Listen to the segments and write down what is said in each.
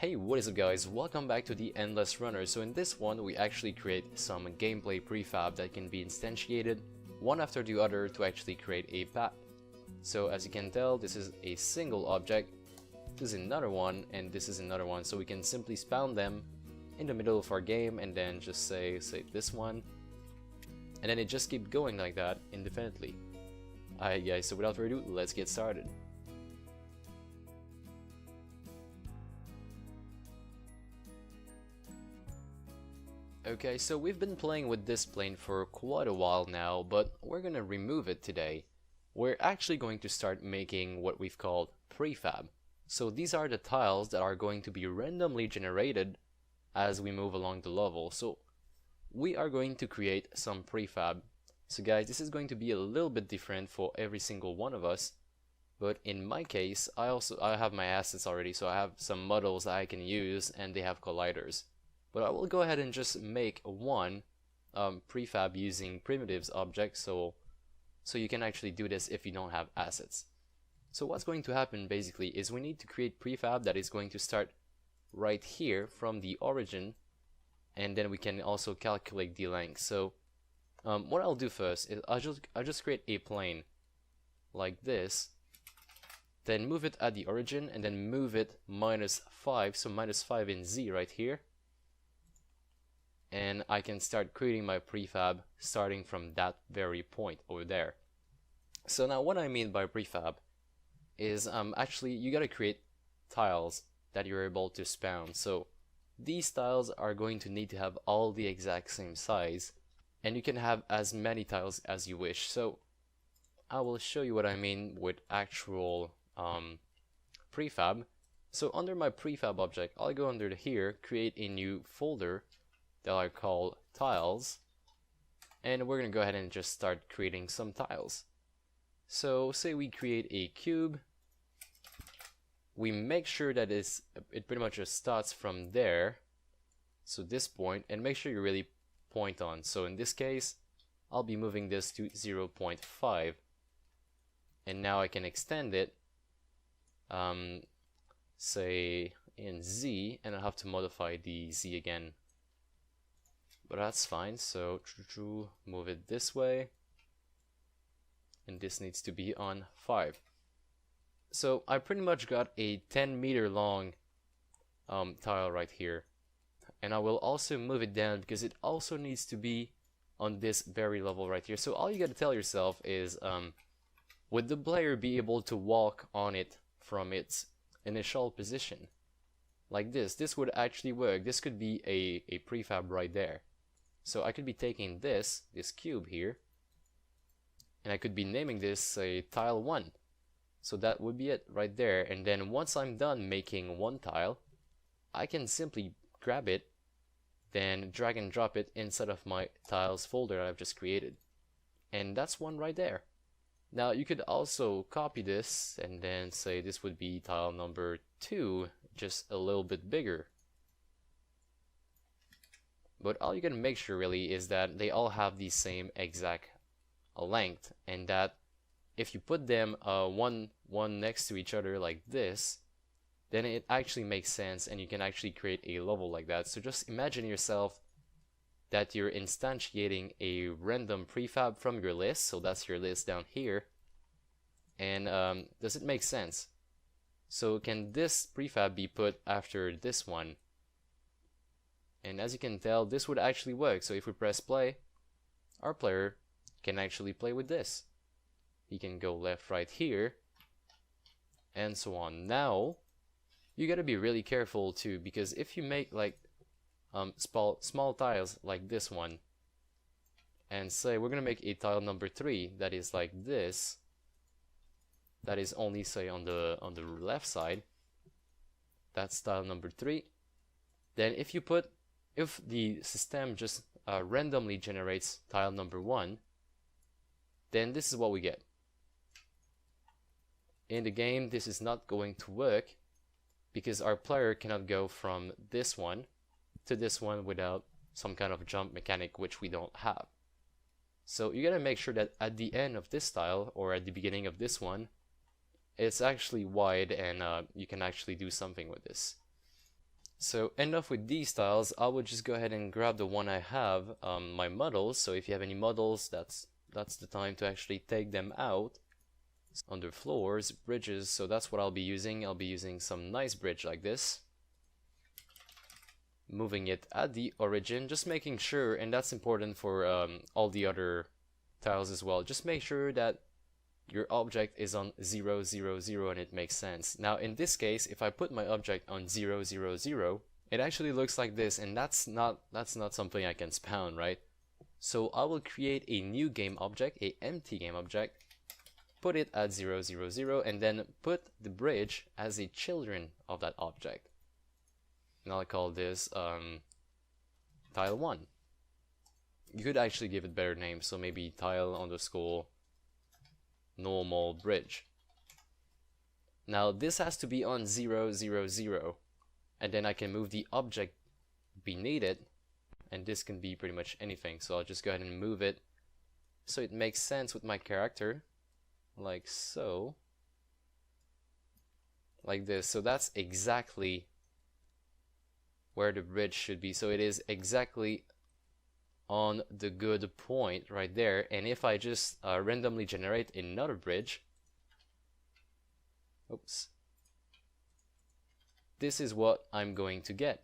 Hey, what is up guys, welcome back to the Endless Runner. So in this one we actually create some gameplay prefab that can be instantiated one after the other to actually create a path. So as you can tell, this is a single object, this is another one, and this is another one, so we can simply spawn them in the middle of our game and then just say this one, and then it just keeps going like that indefinitely. Alright guys, so without further ado, let's get started. Okay, so we've been playing with this plane for quite a while now, but we're gonna remove it today. We're actually going to start making what we've called prefab. So these are the tiles that are going to be randomly generated as we move along the level. So we are going to create some prefab. So guys, this is going to be a little bit different for every single one of us, but in my case, I have my assets already, so I have some models I can use and they have colliders. But I will go ahead and just make one prefab using primitives object, so you can actually do this if you don't have assets. So what's going to happen basically is we need to create prefab that is going to start right here from the origin, and then we can also calculate the length. So what I'll do first is I'll just create a plane like this, then move it at the origin, and then move it -5, so -5 in Z right here. And I can start creating my prefab starting from that very point over there. So now what I mean by prefab is actually you gotta create tiles that you're able to spawn. So these tiles are going to need to have all the exact same size, and you can have as many tiles as you wish. So I will show you what I mean with actual prefab. So under my prefab object, I'll go under here, create a new folder that I call tiles, and we're gonna go ahead and just start creating some tiles. So say we create a cube, we make sure that it pretty much just starts from there, so this point, and make sure you really point on. So in this case, I'll be moving this to 0.5, and now I can extend it say in Z, and I'll have to modify the Z again, but that's fine. So move it this way, and this needs to be on 5. So I pretty much got a 10-meter long tile right here, and I will also move it down because it also needs to be on this very level right here. So all you gotta tell yourself is would the player be able to walk on it from its initial position like this? This would actually work. This could be a prefab right there. So I could be taking this cube here, and I could be naming this, say, tile 1. So that would be it right there. And then once I'm done making one tile, I can simply grab it, then drag and drop it inside of my tiles folder that I've just created. And that's one right there. Now you could also copy this and then say this would be tile number 2, just a little bit bigger. But all you gotta make sure really is that they all have the same exact length, and that if you put them one next to each other like this, then it actually makes sense and you can actually create a level like that. So just imagine yourself that you're instantiating a random prefab from your list, so that's your list down here, and does it make sense? So can this prefab be put after this one? And as you can tell, this would actually work. So if we press play, our player can actually play with this. He can go left, right here, and so on. Now, you gotta be really careful too, because if you make like small tiles like this one, and say we're gonna make a tile number 3 that is like this, that is only say on the left side, that's tile number 3. Then if the system just randomly generates tile number 1, then this is what we get. In the game, this is not going to work because our player cannot go from this one to this one without some kind of jump mechanic, which we don't have. So you gotta make sure that at the end of this tile or at the beginning of this one, it's actually wide and you can actually do something with this. So enough with these tiles. I would just go ahead and grab the one I have, my models. So if you have any models, that's the time to actually take them out. Under floors, bridges, so that's what I'll be using. I'll be using some nice bridge like this. Moving it at the origin, just making sure, and that's important for all the other tiles as well, just make sure that your object is on 0, 0, 0 and it makes sense. Now in this case, if I put my object on 0, 0, 0, it actually looks like this, and that's not something I can spawn, right? So I will create a new game object, a empty game object, put it at 0, 0, 0, and then put the bridge as a children of that object. And I'll call this tile 1. You could actually give it better names, so maybe tile underscore normal bridge. Now this has to be on 0, 0, 0, and then I can move the object beneath it, and this can be pretty much anything. So I'll just go ahead and move it so it makes sense with my character, like so, like this. So that's exactly where the bridge should be. So it is exactly on the good point right there. And if I just randomly generate another bridge, oops, this is what I'm going to get.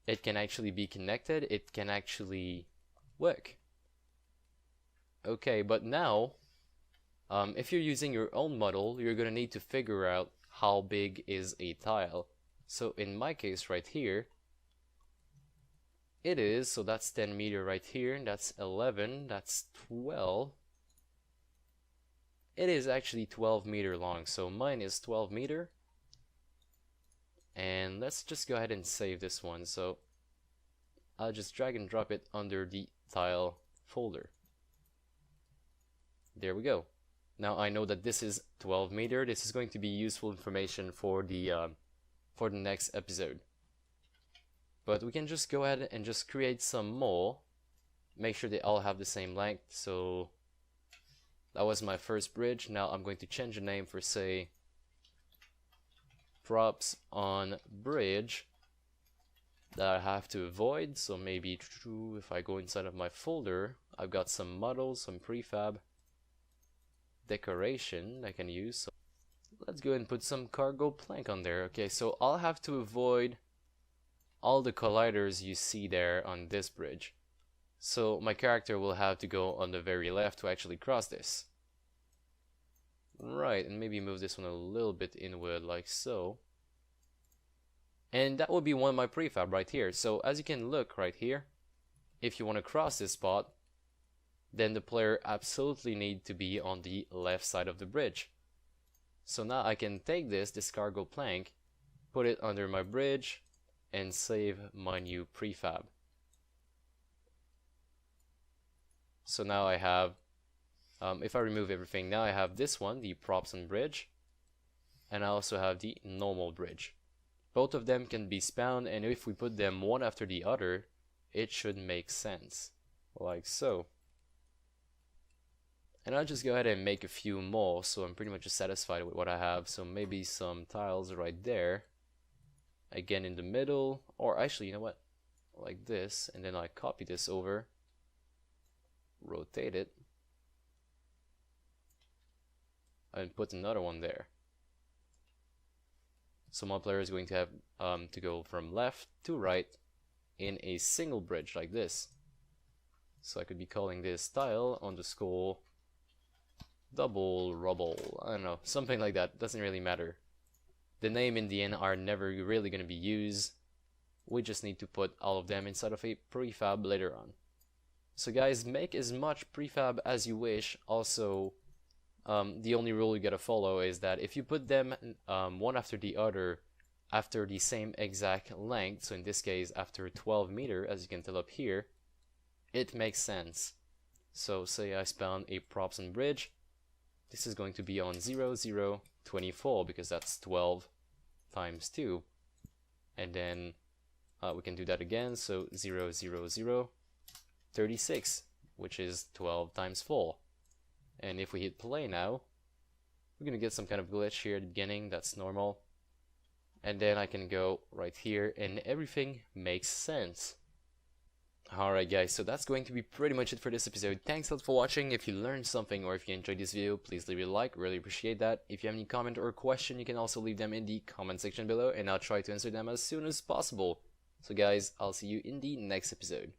It can actually be connected, it can actually work. Okay, but now if you're using your own model, you're gonna need to figure out how big is a tile. So in my case right here, it is, so that's 10 meter right here, and that's 11, that's 12. It is actually 12 meter long, so mine is 12 meter. And let's just go ahead and save this one. So I'll just drag and drop it under the tile folder. There we go. Now I know that this is 12 meter. This is going to be useful information for the next episode. But we can just go ahead and just create some more. Make sure they all have the same length. So that was my first bridge. Now I'm going to change the name for, say, props on bridge that I have to avoid. So maybe if I go inside of my folder, I've got some models, some prefab decoration I can use. So let's go ahead and put some cargo plank on there. Okay, so I'll have to avoid all the colliders you see there on this bridge. So my character will have to go on the very left to actually cross this. Right, and maybe move this one a little bit inward like so. And that will be one of my prefab right here. So as you can look right here, if you want to cross this spot, then the player absolutely need to be on the left side of the bridge. So now I can take this cargo plank, put it under my bridge, and save my new prefab. So now I have, if I remove everything, now I have this one, the props and bridge, and I also have the normal bridge. Both of them can be spawned, and if we put them one after the other, it should make sense, like so. And I'll just go ahead and make a few more, so I'm pretty much satisfied with what I have. So maybe some tiles right there, again in the middle, or actually, you know what, like this, and then I copy this over, rotate it, and put another one there. So my player is going to have to go from left to right in a single bridge like this. So I could be calling this tile underscore double rubble. I don't know, something like that. Doesn't really matter. The name in the end are never really going to be used. We just need to put all of them inside of a prefab later on. So guys, make as much prefab as you wish. Also, the only rule you gotta follow is that if you put them one after the other after the same exact length, so in this case after 12 meter, as you can tell up here, it makes sense. So say I spawn a props and bridge, this is going to be on 0, 0, 24 because that's 12 times 2, and then we can do that again, so 0, 0, 0, 36, which is 12 times 4. And if we hit play now, we're gonna get some kind of glitch here at the beginning. That's normal. and then I can go right here and everything makes sense. Alright guys, so that's going to be pretty much it for this episode. Thanks a lot for watching. If you learned something or if you enjoyed this video, please leave a like, really appreciate that. If you have any comment or question, you can also leave them in the comment section below and I'll try to answer them as soon as possible. So guys, I'll see you in the next episode.